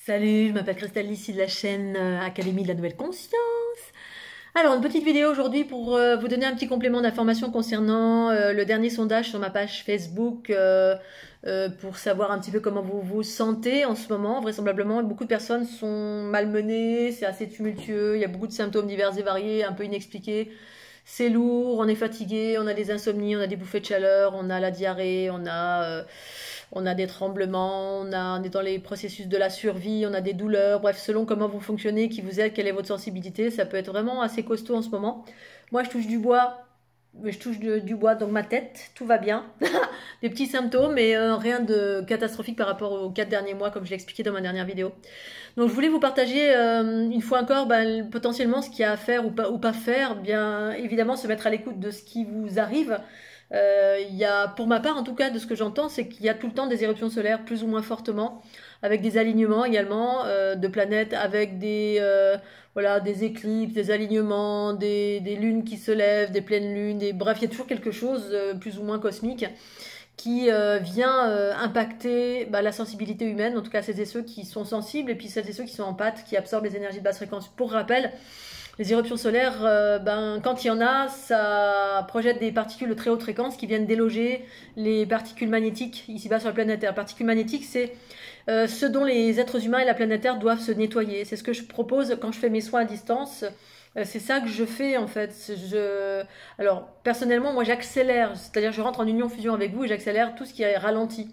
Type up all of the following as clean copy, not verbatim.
Salut, je m'appelle Christelle, ici de la chaîne Académie de la Nouvelle Conscience. Alors, une petite vidéo aujourd'hui pour vous donner un petit complément d'information concernant le dernier sondage sur ma page Facebook pour savoir un petit peu comment vous vous sentez en ce moment. Vraisemblablement, beaucoup de personnes sont malmenées, c'est assez tumultueux, il y a beaucoup de symptômes divers et variés, un peu inexpliqués. C'est lourd, on est fatigué, on a des insomnies, on a des bouffées de chaleur, on a la diarrhée, on a des tremblements, on est dans les processus de la survie, on a des douleurs. Bref, selon comment vous fonctionnez, qui vous êtes, quelle est votre sensibilité, ça peut être vraiment assez costaud en ce moment. Moi, je touche du bois, du bois dans ma tête, tout va bien. Des petits symptômes, mais rien de catastrophique par rapport aux 4 derniers mois, comme je l'ai expliqué dans ma dernière vidéo. Donc je voulais vous partager une fois encore potentiellement ce qu'il y a à faire ou pas faire. Bien évidemment se mettre à l'écoute de ce qui vous arrive. Il y a, pour ma part en tout cas, de ce que j'entends, c'est qu'il y a tout le temps des éruptions solaires plus ou moins fortement, avec des alignements également de planètes, avec voilà, des éclipses, des alignements, des lunes qui se lèvent, des pleines lunes, bref, il y a toujours quelque chose plus ou moins cosmique qui vient impacter la sensibilité humaine, en tout cas celles et ceux qui sont sensibles, et puis celles et ceux qui sont en pâte, qui absorbent les énergies de basse fréquence. Pour rappel, les éruptions solaires, quand il y en a, ça projette des particules de très haute fréquence qui viennent déloger les particules magnétiques ici-bas sur la planète Terre. Particules magnétiques, c'est ce dont les êtres humains et la planète Terre doivent se nettoyer. C'est ce que je propose quand je fais mes soins à distance. C'est ça que je fais en fait. Alors personnellement, moi j'accélère, c'est-à-dire je rentre en union-fusion avec vous et j'accélère tout ce qui est ralenti.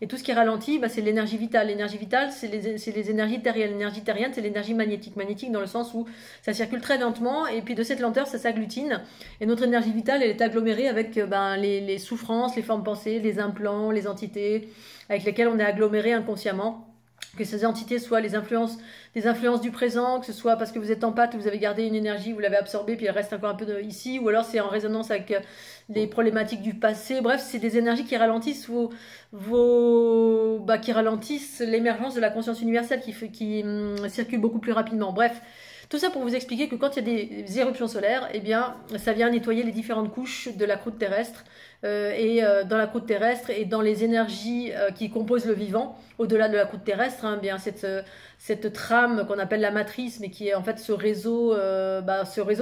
Et tout ce qui est ralenti, c'est l'énergie vitale. L'énergie vitale, c'est les énergies terriennes. L'énergie terrienne, c'est l'énergie magnétique. Magnétique dans le sens où ça circule très lentement et puis de cette lenteur, ça s'agglutine. Et notre énergie vitale, elle est agglomérée avec les souffrances, les formes pensées, les implants, les entités avec lesquelles on est aggloméré inconsciemment. Que ces entités soient des influences du présent, que ce soit parce que vous êtes en pâte, vous avez gardé une énergie, vous l'avez absorbée, puis elle reste encore un peu ici, ou alors c'est en résonance avec les problématiques du passé. Bref, c'est des énergies qui ralentissent qui ralentissent l'émergence de la conscience universelle qui circule beaucoup plus rapidement. Bref. Tout ça pour vous expliquer que quand il y a des éruptions solaires, eh bien, ça vient nettoyer les différentes couches de la croûte terrestre dans la croûte terrestre et dans les énergies qui composent le vivant, au-delà de la croûte terrestre, bien cette trame qu'on appelle la matrice, mais qui est en fait ce réseau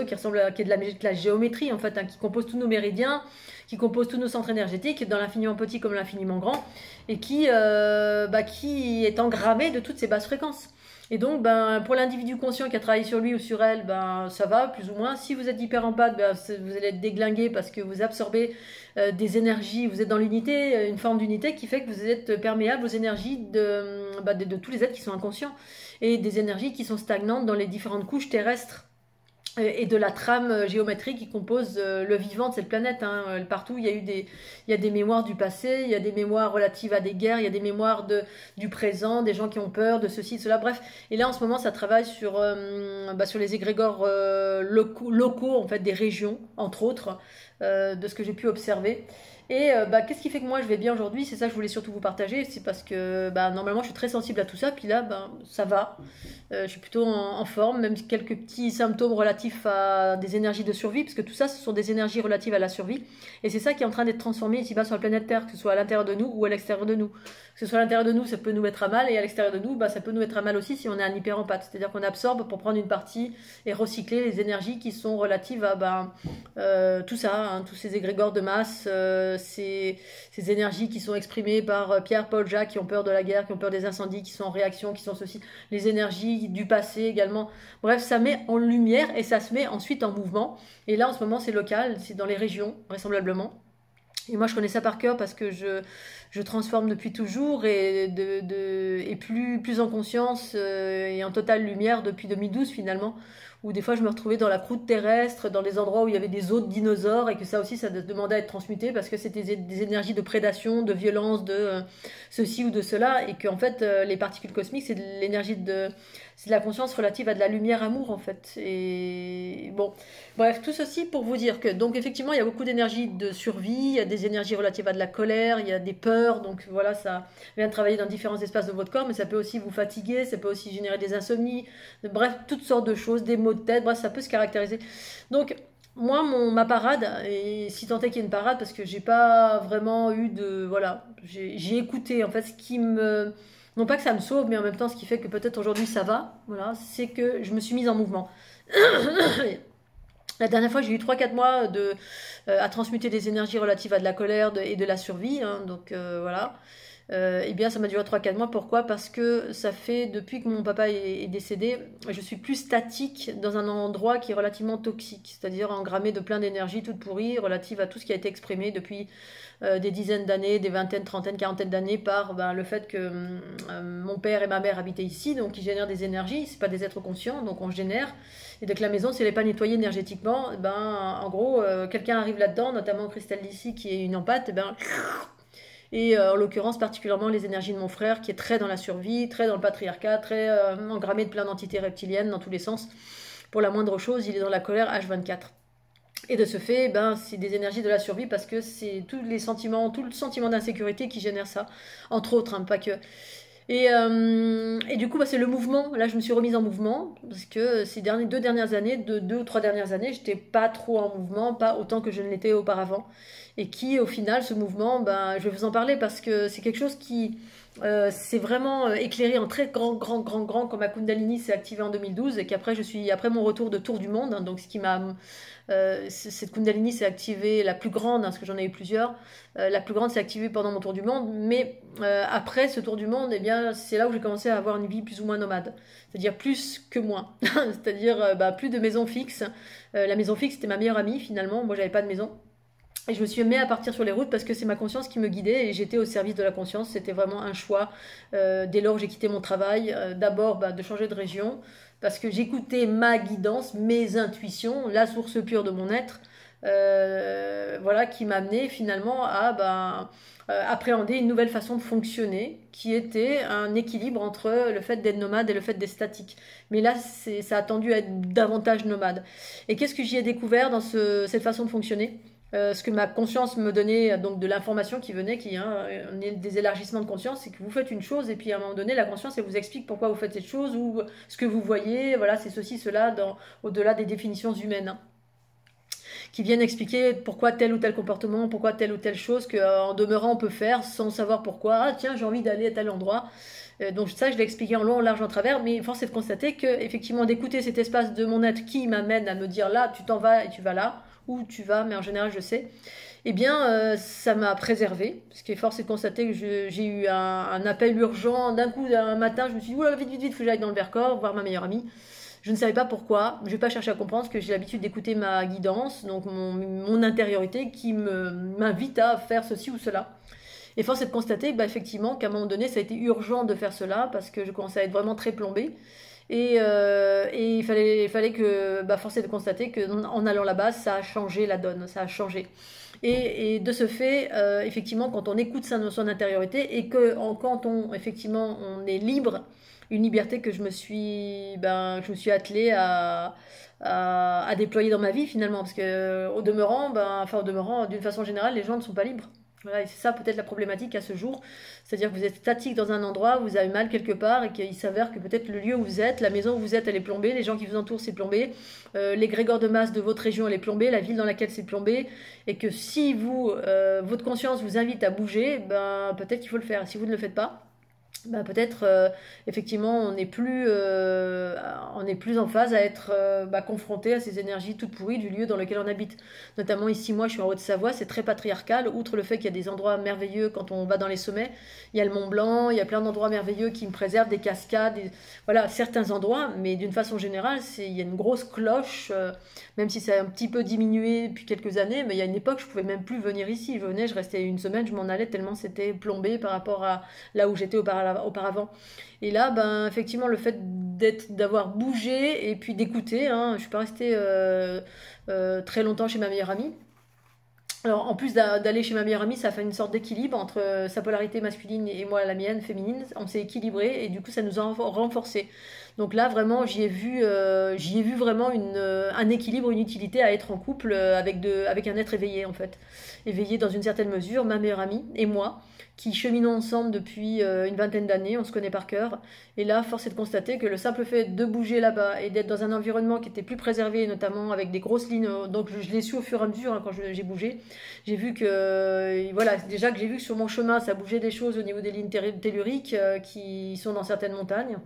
qui ressemble qui est de la géométrie en fait, qui compose tous nos méridiens, qui compose tous nos centres énergétiques, dans l'infiniment petit comme l'infiniment grand, et qui est engrammé de toutes ces basses fréquences. Et donc, pour l'individu conscient qui a travaillé sur lui ou sur elle, ça va, plus ou moins. Si vous êtes hyper empathe, vous allez être déglingué parce que vous absorbez des énergies, vous êtes dans l'unité, une forme d'unité qui fait que vous êtes perméable aux énergies de tous les êtres qui sont inconscients et des énergies qui sont stagnantes dans les différentes couches terrestres et de la trame géométrique qui compose le vivant de cette planète. Partout, il y a des mémoires du passé, il y a des mémoires relatives à des guerres, il y a des mémoires du présent, des gens qui ont peur de ceci, de cela, bref. Et là, en ce moment, ça travaille sur les égrégores locaux, en fait, des régions, entre autres, de ce que j'ai pu observer. Et qu'est-ce qui fait que moi je vais bien aujourd'hui? C'est ça que je voulais surtout vous partager. C'est parce que normalement je suis très sensible à tout ça. Puis là, ça va. Je suis plutôt en forme, même quelques petits symptômes relatifs à des énergies de survie, parce que tout ça, ce sont des énergies relatives à la survie. Et c'est ça qui est en train d'être transformé ici-bas sur la planète Terre, que ce soit à l'intérieur de nous ou à l'extérieur de nous. Que ce soit à l'intérieur de nous, ça peut nous mettre à mal, et à l'extérieur de nous, ça peut nous mettre à mal aussi si on est un hyperempathe. C'est-à-dire qu'on absorbe pour prendre une partie et recycler les énergies qui sont relatives à tout ça, tous ces égrégores de masse, ces énergies qui sont exprimées par Pierre, Paul, Jacques, qui ont peur de la guerre, qui ont peur des incendies, qui sont en réaction, qui sont ceci, les énergies du passé également. Bref, ça met en lumière et ça se met ensuite en mouvement. Et là, en ce moment, c'est local, c'est dans les régions, vraisemblablement. Et moi, je connais ça par cœur parce que je transforme depuis toujours et plus en conscience et en totale lumière depuis 2012 finalement, où des fois je me retrouvais dans la croûte terrestre, dans des endroits où il y avait des os de dinosaures et que ça aussi ça demandait à être transmuté parce que c'était des énergies de prédation, de violence, de ceci ou de cela, et que en fait les particules cosmiques c'est de l'énergie c'est de la conscience relative à de la lumière amour en fait. Et bon, bref, tout ceci pour vous dire que donc effectivement il y a beaucoup d'énergie de survie, il y a des énergies relatives à de la colère, il y a des peurs, donc voilà, ça vient travailler dans différents espaces de votre corps, mais ça peut aussi vous fatiguer, ça peut aussi générer des insomnies, bref, toutes sortes de choses, des maux de tête, bref, ça peut se caractériser. Donc moi, ma parade, et si tant est qu'il y ait une parade, parce que j'ai pas vraiment eu de... Voilà, j'ai écouté, en fait, Non pas que ça me sauve, mais en même temps, ce qui fait que peut-être aujourd'hui ça va, voilà, c'est que je me suis mise en mouvement. La dernière fois, j'ai eu 3-4 mois à transmuter des énergies relatives à de la colère et de la survie, hein, donc voilà. Eh bien, ça m'a duré 3-4 mois. Pourquoi? Parce que ça fait, depuis que mon papa est décédé, je suis plus statique dans un endroit qui est relativement toxique, c'est-à-dire engrammé de plein d'énergie toute pourrie relative à tout ce qui a été exprimé depuis des dizaines d'années, des vingtaines, trentaines, quarantaines d'années par le fait que mon père et ma mère habitaient ici, donc ils génèrent des énergies, c'est pas des êtres conscients, donc on génère. Et donc la maison, si elle n'est pas nettoyée énergétiquement, en gros, quelqu'un arrive là-dedans, notamment Christelle d'ici qui est une empathe, et en l'occurrence particulièrement les énergies de mon frère qui est très dans la survie, très dans le patriarcat, très engrammé de plein d'entités reptiliennes dans tous les sens. Pour la moindre chose, il est dans la colère H24. Et de ce fait, c'est des énergies de la survie parce que c'est tous les sentiments, tout le sentiment d'insécurité qui génère ça, entre autres, hein, pas que. Et du coup, c'est le mouvement. Là, je me suis remise en mouvement parce que ces 2 dernières années, 2 ou 3 dernières années, j'étais pas trop en mouvement, pas autant que je ne l'étais auparavant. Et qui, au final, ce mouvement, je vais vous en parler parce que c'est quelque chose qui s'est vraiment éclairé en très grand, quand ma Kundalini s'est activée en 2012 et qu'après, après mon retour de tour du monde, hein, donc ce qui m'a cette Kundalini s'est activée, la plus grande, hein, parce que j'en ai eu plusieurs, la plus grande s'est activée pendant mon tour du monde, mais après ce tour du monde, c'est là où j'ai commencé à avoir une vie plus ou moins nomade, c'est-à-dire plus que moins, c'est-à-dire plus de maison fixe. La maison fixe, c'était ma meilleure amie finalement, moi j'avais pas de maison. Et je me suis mis à partir sur les routes parce que c'est ma conscience qui me guidait et j'étais au service de la conscience. C'était vraiment un choix. Dès lors, j'ai quitté mon travail. D'abord, de changer de région parce que j'écoutais ma guidance, mes intuitions, la source pure de mon être, voilà, qui m'amenait finalement à appréhender une nouvelle façon de fonctionner qui était un équilibre entre le fait d'être nomade et le fait d'être statique. Mais là, ça a tendu à être davantage nomade. Et qu'est-ce que j'y ai découvert dans cette façon de fonctionner? Ce que ma conscience me donnait, donc de l'information qui venait, des élargissements de conscience, c'est que vous faites une chose et puis à un moment donné la conscience elle vous explique pourquoi vous faites cette chose ou ce que vous voyez, voilà, c'est ceci, cela, au-delà des définitions humaines, hein, qui viennent expliquer pourquoi tel ou tel comportement, pourquoi telle ou telle chose qu'en demeurant on peut faire sans savoir pourquoi. Ah tiens, j'ai envie d'aller à tel endroit. Donc ça, je l'ai expliqué en long, en large, en travers, mais force est de constater que effectivement d'écouter cet espace de mon être qui m'amène à me dire là, tu t'en vas et tu vas là, où tu vas, mais en général je sais, eh bien ça m'a préservé, parce que force est de constater que j'ai eu un appel urgent, d'un coup, un matin, je me suis dit, oula, vite, vite, vite, faut que j'aille dans le Vercors, voir ma meilleure amie. Je ne savais pas pourquoi, je ne vais pas chercher à comprendre, parce que j'ai l'habitude d'écouter ma guidance, donc mon intériorité qui m'invite à faire ceci ou cela. Et force est de constater effectivement qu'à un moment donné, ça a été urgent de faire cela, parce que je commençais à être vraiment très plombée. Et il fallait que, force est de constater qu'en allant là-bas, ça a changé la donne, ça a changé. Et de ce fait, effectivement, quand on écoute son intériorité et quand effectivement, on est libre, une liberté que je me suis attelée à déployer dans ma vie finalement, parce que au demeurant, d'une façon générale, les gens ne sont pas libres. Voilà, et c'est ça peut-être la problématique à ce jour, c'est-à-dire que vous êtes statique dans un endroit, vous avez mal quelque part et qu'il s'avère que peut-être le lieu où vous êtes, la maison où vous êtes, elle est plombée, les gens qui vous entourent c'est plombé, l'égrégore de masse de votre région elle est plombée, la ville dans laquelle c'est plombé, et que si votre conscience vous invite à bouger, peut-être qu'il faut le faire. Si vous ne le faites pas, peut-être effectivement on n'est plus en phase à être confronté à ces énergies toutes pourries du lieu dans lequel on habite. Notamment ici, moi je suis en Haute-Savoie, c'est très patriarcal, outre le fait qu'il y a des endroits merveilleux quand on va dans les sommets, il y a le Mont Blanc, il y a plein d'endroits merveilleux qui me préservent, des cascades, voilà, certains endroits, mais d'une façon générale il y a une grosse cloche, même si ça a un petit peu diminué depuis quelques années, mais il y a une époque je pouvais même plus venir ici, je venais, je restais une semaine, je m'en allais tellement c'était plombé par rapport à là où j'étais auparavant. Et là, effectivement, le fait d'avoir bougé et puis d'écouter, hein, je suis pas restée très longtemps chez ma meilleure amie. Alors, en plus d'aller chez ma meilleure amie, ça fait une sorte d'équilibre entre sa polarité masculine et moi, la mienne, féminine. On s'est équilibré et du coup, ça nous a renforcés. Donc là, vraiment, j'y ai vu vraiment un équilibre, une utilité à être en couple avec un être éveillé, en fait. Éveillé dans une certaine mesure, ma meilleure amie et moi, qui cheminons ensemble depuis une vingtaine d'années, on se connaît par cœur. Et là, force est de constater que le simple fait de bouger là-bas et d'être dans un environnement qui était plus préservé, notamment avec des grosses lignes, donc je l'ai su au fur et à mesure hein, quand j'ai bougé, j'ai vu que, voilà, déjà que j'ai vu que sur mon chemin, ça bougeait des choses au niveau des lignes telluriques qui sont dans certaines montagnes.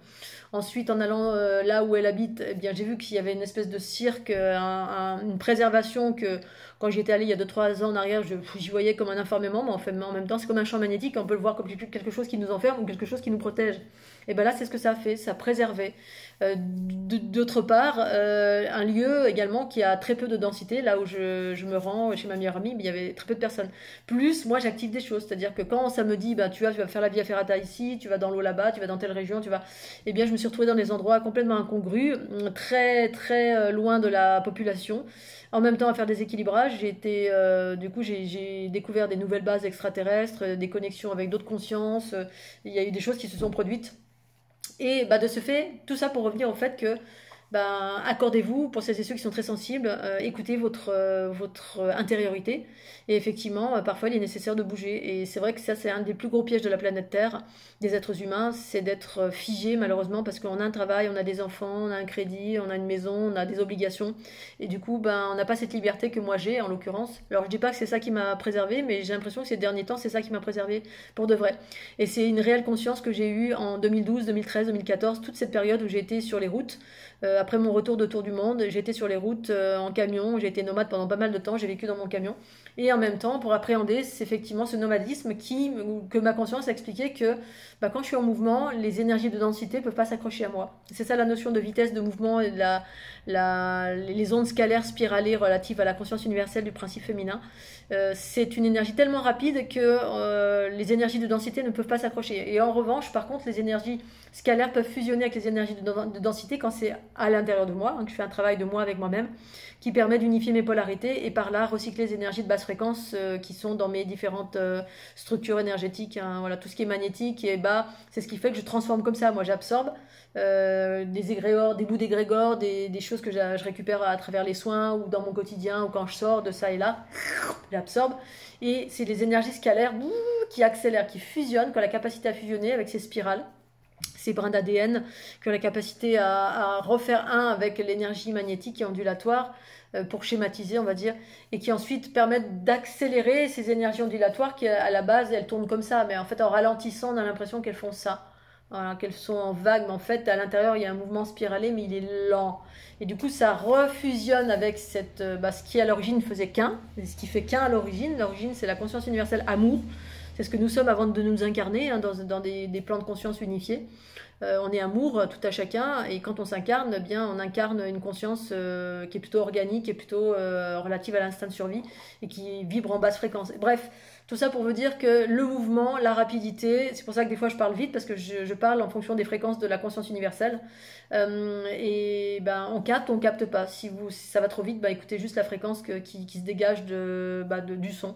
Ensuite, en allant là où elle habite, eh bien, j'ai vu qu'il y avait une espèce de cirque, une préservation que quand j'y étais allée il y a 2-3 ans en arrière, j'y voyais comme un enfermement, mais en même temps, c'est comme un champ magnétique, on peut le voir comme quelque chose qui nous enferme ou quelque chose qui nous protège. Et bien là, c'est ce que ça a fait, ça préservait. D'autre part, un lieu également qui a très peu de densité, là où je me rends chez ma meilleure amie, il y avait très peu de personnes. Plus, moi, j'active des choses, c'est-à-dire que quand ça me dit, bah, tu vas faire la Via Ferrata ici, tu vas dans l'eau là-bas, tu vas dans telle région, eh bien, je me suis retrouvée dans des endroits complètement incongrus, très, très loin de la population. En même temps, à faire des équilibrages, du coup, j'ai découvert des nouvelles bases extraterrestres, des connexions avec d'autres consciences. Il y a eu des choses qui se sont produites. Et bah, de ce fait, tout ça pour revenir au fait que accordez-vous, pour celles et ceux qui sont très sensibles, écoutez votre intériorité. Et effectivement, parfois il est nécessaire de bouger. Et c'est vrai que ça, c'est un des plus gros pièges de la planète Terre, des êtres humains, c'est d'être figé malheureusement parce qu'on a un travail, on a des enfants, on a un crédit, on a une maison, on a des obligations. Et du coup, on n'a pas cette liberté que moi j'ai en l'occurrence. Alors je dis pas que c'est ça qui m'a préservé, mais j'ai l'impression que ces derniers temps, c'est ça qui m'a préservé pour de vrai. Et c'est une réelle conscience que j'ai eue en 2012, 2013, 2014, toute cette période où j'ai été sur les routes. Après mon retour de tour du monde, j'ai été sur les routes en camion, j'ai été nomade pendant pas mal de temps, j'ai vécu dans mon camion. Et en même temps, pour appréhender effectivement ce nomadisme que ma conscience a expliqué que quand je suis en mouvement, les énergies de densité ne peuvent pas s'accrocher à moi. C'est ça la notion de vitesse de mouvement et les ondes scalaires spiralées relatives à la conscience universelle du principe féminin. C'est une énergie tellement rapide que les énergies de densité ne peuvent pas s'accrocher. Et en revanche, par contre, les énergies scalaires peuvent fusionner avec les énergies de densité quand c'est à l'intérieur de moi, que je fais un travail de moi avec moi-même, qui permet d'unifier mes polarités et par là recycler les énergies de basse fréquence qui sont dans mes différentes structures énergétiques. Hein. Voilà, tout ce qui est magnétique et bas, c'est ce qui fait que je transforme comme ça. Moi, j'absorbe des égrégores, des bouts d'égrégores, des choses que je récupère à travers les soins ou dans mon quotidien ou quand je sors de ça et là, j'absorbe. Et c'est les énergies scalaires qui accélèrent, qui fusionnent, qui ont la capacité à fusionner avec ces spirales. Ces brins d'ADN qui ont la capacité à refaire un avec l'énergie magnétique et ondulatoire pour schématiser, on va dire, et qui ensuite permettent d'accélérer ces énergies ondulatoires qui, à la base, elles tournent comme ça, mais en fait, en ralentissant, on a l'impression qu'elles font ça. Voilà, qu'elles sont en vague, mais en fait, à l'intérieur, il y a un mouvement spiralé, mais il est lent. Et du coup, ça refusionne avec ce qui, à l'origine, faisait qu'un, ce qui fait qu'un à l'origine. L'origine, c'est la conscience universelle amour. C'est ce que nous sommes avant de nous incarner hein, dans des plans de conscience unifiés. On est amour, tout à chacun, et quand on s'incarne, eh bien, on incarne une conscience qui est plutôt organique, qui est plutôt relative à l'instinct de survie, et qui vibre en basse fréquence. Bref, tout ça pour vous dire que le mouvement, la rapidité, c'est pour ça que des fois je parle vite, parce que je parle en fonction des fréquences de la conscience universelle. On capte pas. Si ça va trop vite, écoutez juste la fréquence qui se dégage du son.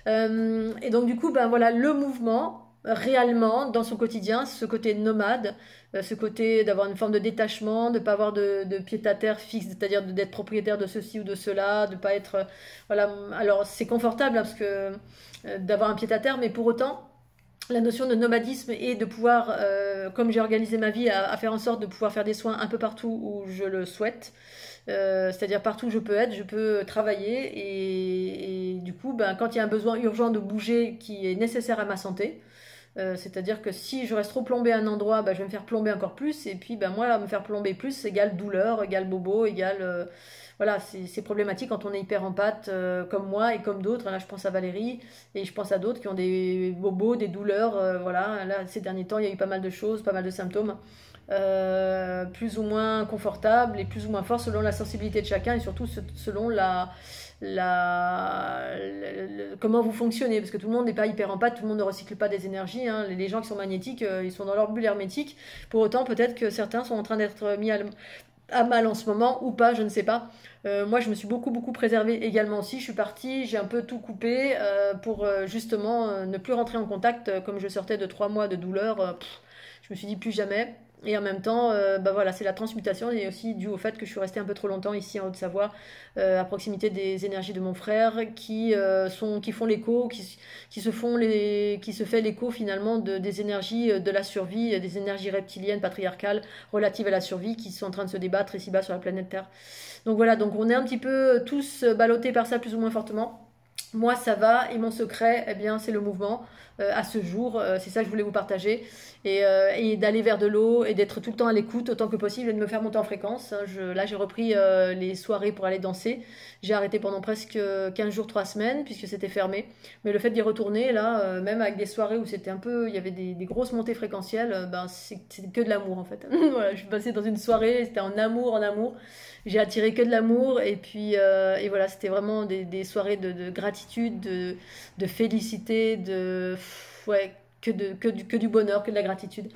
Et donc du coup, voilà, le mouvement, réellement, dans son quotidien, ce côté nomade, ce côté d'avoir une forme de détachement, de ne pas avoir de pied-à-terre fixe, c'est-à-dire d'être propriétaire de ceci ou de cela, de ne pas être... Voilà, alors c'est confortable hein, parce que d'avoir un pied-à-terre, mais pour autant... La notion de nomadisme est de pouvoir, comme j'ai organisé ma vie, à faire en sorte de pouvoir faire des soins un peu partout où je le souhaite. C'est-à-dire partout où je peux être, je peux travailler. Et du coup, quand il y a un besoin urgent de bouger qui est nécessaire à ma santé, c'est-à-dire que si je reste trop plombé à un endroit, je vais me faire plomber encore plus. Et puis, moi, me faire plomber plus égale douleur, égale bobo, égale... Voilà, c'est problématique quand on est hyper empathe comme moi et comme d'autres. Là, je pense à Valérie et je pense à d'autres qui ont des bobos, des douleurs. Voilà, là, ces derniers temps, il y a eu pas mal de choses, pas mal de symptômes. Plus ou moins confortables et plus ou moins forts selon la sensibilité de chacun et surtout selon comment vous fonctionnez, parce que tout le monde n'est pas hyper empathe, tout le monde ne recycle pas des énergies hein. Les gens qui sont magnétiques, ils sont dans leur bulle hermétique. Pour autant, peut-être que certains sont en train d'être mis à mal en ce moment ou pas, je ne sais pas. Moi, je me suis beaucoup préservée également aussi. Je suis partie, j'ai un peu tout coupé pour justement ne plus rentrer en contact comme je sortais de 3 mois de douleur. Je me suis dit plus jamais. Et en même temps, bah voilà, c'est la transmutation et aussi dû au fait que je suis restée un peu trop longtemps ici en Haute-Savoie, à proximité des énergies de mon frère, qui font l'écho, qui se fait l'écho finalement des énergies de la survie, des énergies reptiliennes, patriarcales, relatives à la survie, qui sont en train de se débattre ici-bas sur la planète Terre. Donc voilà, donc on est un petit peu tous ballottés par ça plus ou moins fortement. Moi, ça va, et mon secret, eh bien, c'est le mouvement. À ce jour, c'est ça que je voulais vous partager. Et d'aller vers de l'eau, et d'être tout le temps à l'écoute autant que possible, et de me faire monter en fréquence. Là, j'ai repris les soirées pour aller danser. J'ai arrêté pendant presque 15 jours, 3 semaines, puisque c'était fermé. Mais le fait d'y retourner, là, même avec des soirées où c'était un peu, il y avait des grosses montées fréquentielles, ben, c'est que de l'amour, en fait. Voilà, je suis passée dans une soirée, c'était en amour, en amour. J'ai attiré que de l'amour et puis et voilà, c'était vraiment des soirées de gratitude, de félicité, ouais, que du bonheur, que de la gratitude.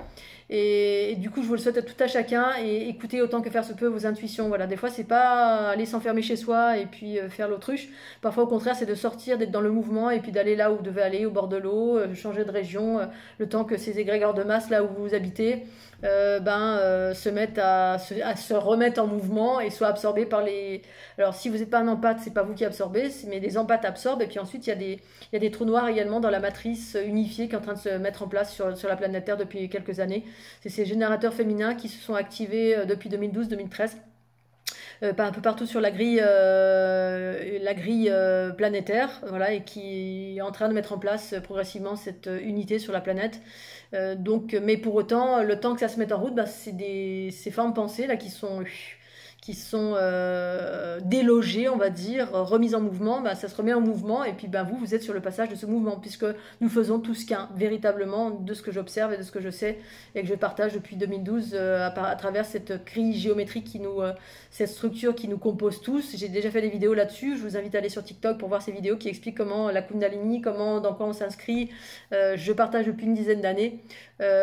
Et du coup, je vous le souhaite à tout à chacun et écoutez autant que faire se peut vos intuitions. Voilà, des fois, c'est pas aller s'enfermer chez soi et puis faire l'autruche. Parfois, au contraire, c'est de sortir, d'être dans le mouvement et puis d'aller là où vous devez aller, au bord de l'eau, changer de région, le temps que ces égrégores de masse, là où vous habitez, se mettent à se remettre en mouvement et soient absorbés par les... Alors, si vous n'êtes pas un empathe, c'est pas vous qui absorbez, mais les empathes absorbent. Et puis ensuite, il y a des trous noirs également dans la matrice unifiée qui est en train de se mettre en place sur la planète Terre depuis quelques années. C'est ces générateurs féminins qui se sont activés depuis 2012-2013. Un peu partout sur la grille planétaire, voilà, et qui est en train de mettre en place progressivement cette unité sur la planète. Mais pour autant, le temps que ça se mette en route, bah, ces formes pensées là qui sont délogées, on va dire, remises en mouvement, bah, ça se remet en mouvement et puis bah, vous êtes sur le passage de ce mouvement puisque nous faisons tous qu'un, véritablement, de ce que j'observe et de ce que je sais et que je partage depuis 2012 à travers cette grille géométrique cette structure qui nous compose tous. J'ai déjà fait des vidéos là-dessus, je vous invite à aller sur TikTok pour voir ces vidéos qui expliquent comment la Kundalini, dans quoi on s'inscrit, je partage depuis une dizaine d'années.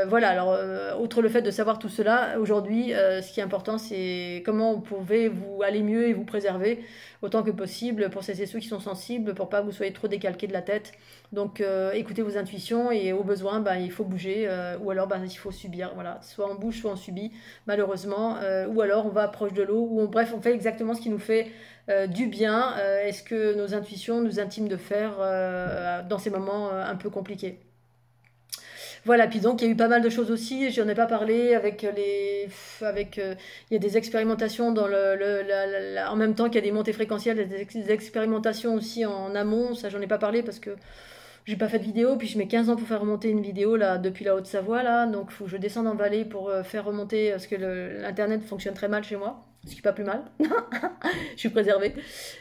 Voilà, alors, outre le fait de savoir tout cela, aujourd'hui, ce qui est important, c'est comment vous pouvez vous aller mieux et vous préserver autant que possible pour celles et ceux qui sont sensibles, pour pas que vous soyez trop décalqués de la tête. Donc, écoutez vos intuitions et au besoin, bah, il faut bouger ou alors bah, il faut subir. Voilà, soit on bouge, soit on subit, malheureusement, ou alors on va proche de l'eau, bref, on fait exactement ce qui nous fait du bien. Est-ce que nos intuitions nous intiment de faire dans ces moments un peu compliqués? Voilà, puis donc il y a eu pas mal de choses aussi, j'en ai pas parlé, il y a des expérimentations en même temps qu'il y a des montées fréquentielles, des expérimentations aussi en amont, ça j'en ai pas parlé parce que j'ai pas fait de vidéo, puis je mets 15 ans pour faire remonter une vidéo là depuis la Haute-Savoie là, donc faut que je descende en vallée pour faire remonter parce que l'internet fonctionne très mal chez moi, ce qui est pas plus mal. Je suis préservée.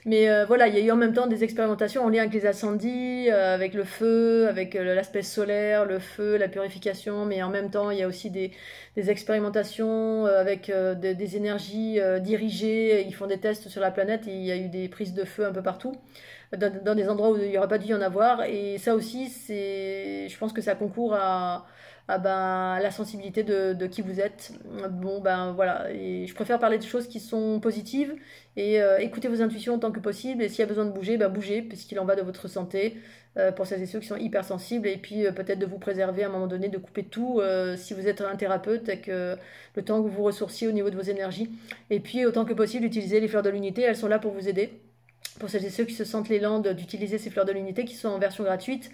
Mais voilà, il y a eu en même temps des expérimentations en lien avec les incendies, avec le feu, avec l'aspect solaire, le feu, la purification, mais en même temps il y a aussi des expérimentations avec des énergies dirigées. Ils font des tests sur la planète et il y a eu des prises de feu un peu partout dans des endroits où il n'y aurait pas dû y en avoir. Et ça aussi, je pense que ça concourt à la sensibilité de qui vous êtes. Bon, ben voilà. Et je préfère parler de choses qui sont positives et écouter vos intuitions autant que possible. Et s'il y a besoin de bouger, ben bougez, puisqu'il en va de votre santé. Pour celles et ceux qui sont hypersensibles, et puis peut-être de vous préserver à un moment donné, de couper tout si vous êtes un thérapeute, et que le temps que vous vous ressourciez au niveau de vos énergies. Et puis autant que possible, utilisez les fleurs de l'unité, elles sont là pour vous aider. Pour celles et ceux qui se sentent l'élan d'utiliser ces fleurs de l'unité qui sont en version gratuite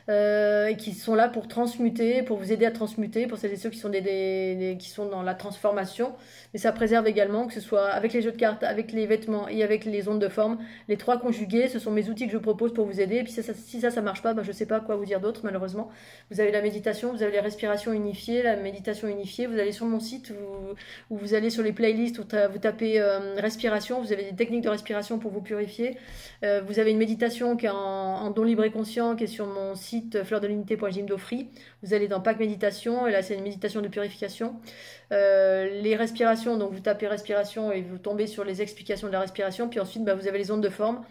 et qui sont là pour transmuter, pour vous aider à transmuter, pour celles et ceux qui sont, qui sont dans la transformation. Mais ça préserve également, que ce soit avec les jeux de cartes, avec les vêtements et avec les ondes de forme. Les trois conjugués, ce sont mes outils que je propose pour vous aider. Et puis si ça marche pas, ben, je ne sais pas quoi vous dire d'autre malheureusement. Vous avez la méditation, vous avez les respirations unifiées, la méditation unifiée. Vous allez sur mon site où vous allez sur les playlists, où vous tapez respiration, vous avez des techniques de respiration pour vous purifier. Vous avez une méditation qui est en don libre et conscient, qui est sur mon site fleurdelunité.jimdofree. Vous allez dans Pack Méditation, et là c'est une méditation de purification. Les respirations, donc vous tapez respiration et vous tombez sur les explications de la respiration. Puis ensuite, bah, vous avez les ondes de forme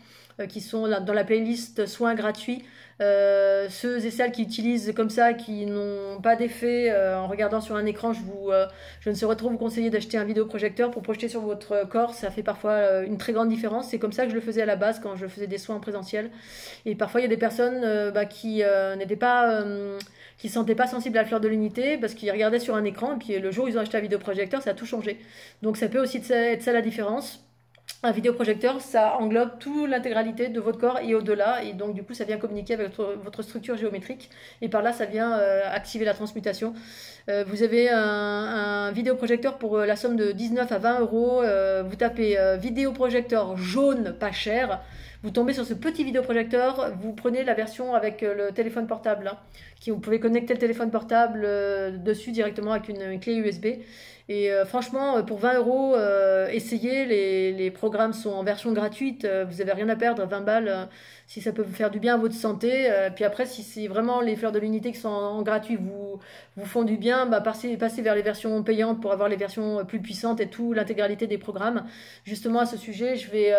qui sont là, dans la playlist soins gratuits. Ceux et celles qui utilisent comme ça, qui n'ont pas d'effet en regardant sur un écran, je ne saurais trop vous conseiller d'acheter un vidéoprojecteur pour projeter sur votre corps. Ça fait parfois une très grande différence. C'est comme ça que je le faisais à la base quand je faisais des soins en présentiel. Et parfois, il y a des personnes qui n'étaient pas... qui ne se sentaient pas sensibles à la fleur de l'unité parce qu'ils regardaient sur un écran et puis le jour où ils ont acheté un vidéoprojecteur, ça a tout changé. Donc ça peut aussi être ça la différence. Un vidéoprojecteur, ça englobe toute l'intégralité de votre corps et au-delà, et donc du coup ça vient communiquer avec votre structure géométrique, et par là ça vient activer la transmutation. Vous avez un vidéoprojecteur pour la somme de 19 à 20 euros, vous tapez vidéoprojecteur jaune pas cher, vous tombez sur ce petit vidéoprojecteur, vous prenez la version avec le téléphone portable, hein, vous pouvez connecter le téléphone portable dessus directement avec une clé USB. Et franchement, pour 20 euros, essayez, les programmes sont en version gratuite, vous n'avez rien à perdre, 20 balles, si ça peut vous faire du bien à votre santé. Puis après, si c'est vraiment les fleurs de l'unité qui sont en gratuit vous font du bien, bah, passez vers les versions payantes pour avoir les versions plus puissantes et tout, l'intégralité des programmes. Justement, à ce sujet, je vais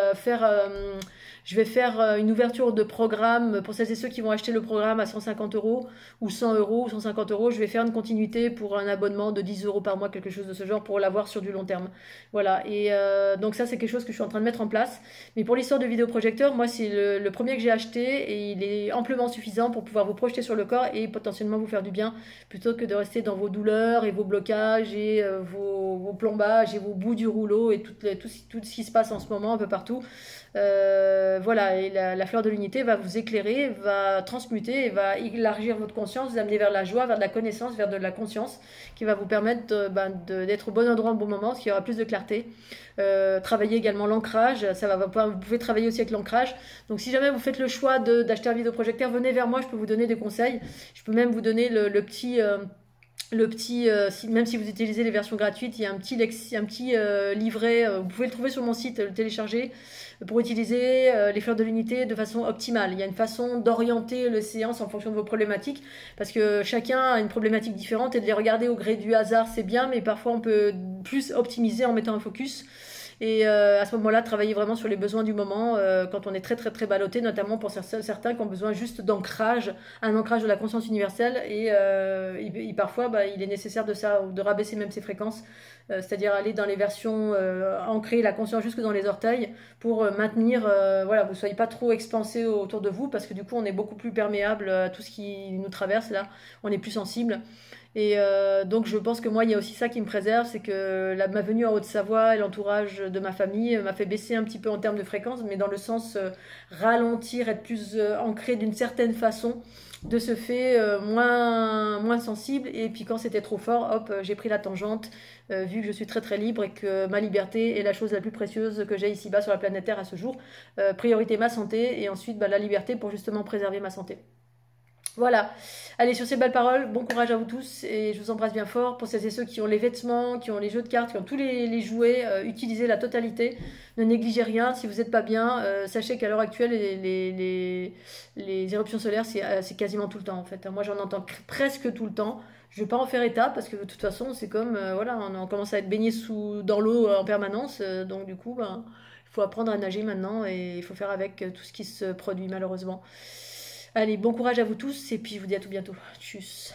faire une ouverture de programme pour celles et ceux qui vont acheter le programme à 150 euros ou 100 euros ou 150 euros. Je vais faire une continuité pour un abonnement de 10 euros par mois, quelque chose de ce genre, pour l'avoir sur du long terme. Voilà, et donc ça c'est quelque chose que je suis en train de mettre en place. Mais pour l'histoire de vidéoprojecteur, moi c'est le premier que j'ai acheté et il est amplement suffisant pour pouvoir vous projeter sur le corps et potentiellement vous faire du bien, plutôt que de rester dans vos douleurs et vos blocages et vos plombages et vos bouts du rouleau et tout ce qui se passe en ce moment un peu partout. Voilà, et la fleur de l'unité va vous éclairer, va transmuter et va élargir votre conscience, vous amener vers la joie, vers de la connaissance, vers de la conscience, qui va vous permettre d'être au bon endroit au bon moment, parce qu'il y aura plus de clarté. Travailler également l'ancrage, vous pouvez travailler aussi avec l'ancrage. Donc si jamais vous faites le choix d'acheter un vidéoprojecteur, venez vers moi, je peux vous donner des conseils. Je peux même vous donner le petit... même si vous utilisez les versions gratuites, il y a un petit livret, vous pouvez le trouver sur mon site, le télécharger, pour utiliser les fleurs de l'unité de façon optimale. Il y a une façon d'orienter les séances en fonction de vos problématiques, parce que chacun a une problématique différente, et de les regarder au gré du hasard, c'est bien, mais parfois on peut plus optimiser en mettant un focus. Et à ce moment-là, travailler vraiment sur les besoins du moment quand on est très très très ballotté, notamment pour certains qui ont besoin juste d'ancrage, un ancrage de la conscience universelle. Et parfois, il est nécessaire de rabaisser même ses fréquences, c'est-à-dire aller dans les versions ancrer la conscience jusque dans les orteils pour maintenir, voilà, vous ne soyez pas trop expansé autour de vous, parce que du coup, on est beaucoup plus perméable à tout ce qui nous traverse là, on est plus sensible. Et donc je pense que moi il y a aussi ça qui me préserve, c'est que ma venue en Haute-Savoie et l'entourage de ma famille m'a fait baisser un petit peu en termes de fréquence, mais dans le sens ralentir, être plus ancré d'une certaine façon, de ce fait moins sensible. Et puis quand c'était trop fort, hop, j'ai pris la tangente, vu que je suis très très libre et que ma liberté est la chose la plus précieuse que j'ai ici-bas sur la planète Terre à ce jour. Priorité ma santé, et ensuite la liberté pour justement préserver ma santé. Voilà, allez, sur ces belles paroles, bon courage à vous tous, et je vous embrasse bien fort. Pour celles et ceux qui ont les vêtements, qui ont les jeux de cartes, qui ont tous les jouets, utilisez la totalité, ne négligez rien. Si vous n'êtes pas bien, sachez qu'à l'heure actuelle les éruptions solaires, c'est quasiment tout le temps en fait. Moi j'en entends presque tout le temps. Je ne vais pas en faire état, parce que de toute façon c'est comme, voilà, on commence à être baigné dans l'eau en permanence, donc du coup il faut apprendre à nager maintenant, et il faut faire avec tout ce qui se produit malheureusement. Allez, bon courage à vous tous, et puis je vous dis à tout bientôt. Tchuss.